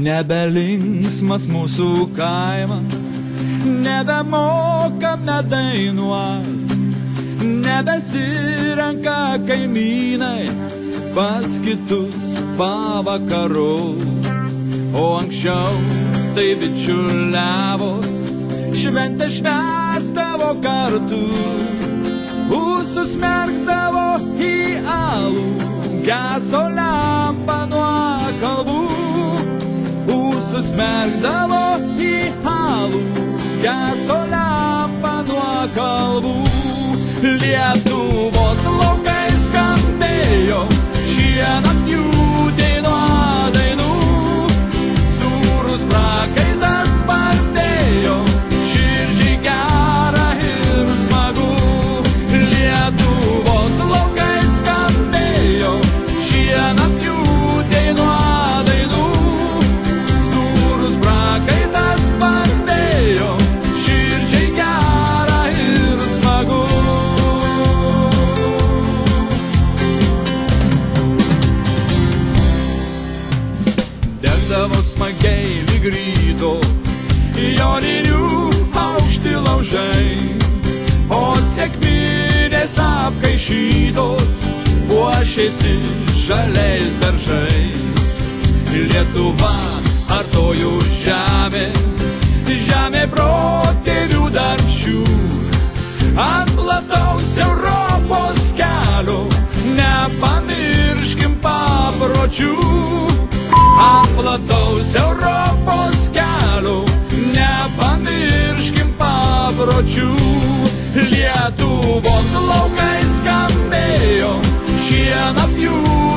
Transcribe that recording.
Nebelinksmas mūsų kaimas, nebemokam nedainuot, nebesirenka kaimynai pas kitus pavakarų. O anksčiau tai bičiuliavos, šventę švęsdavo kartu, užsismerkdavo į alų, geso lempa nuo kalbų. Užsismerkdavo į alų, geso lempa nuo kalbų. Lietuvos laukai skambėjo šienapjūtė nuo dainų, sūrus prakaitas spardėjo, širdžiai gera ir smagu. Lietuvos laukai skambėjo šienapjūtė nuo dainų, sūrus prakaitas spardėjo, širdžiai gera ir smagu. Degdavo smagiai lyg ryto joninių aukšti laužai, o sekminės apkaišytos puošėsi žaliais daržais. Lietuva artojų žemė, žemė protėvių darbščių, ant plataus Europos kelio nepamirškim papročių. Ant plataus Europos kelio nepamirškim papročių. Lietuvos laukai skambėjo šienapjūtė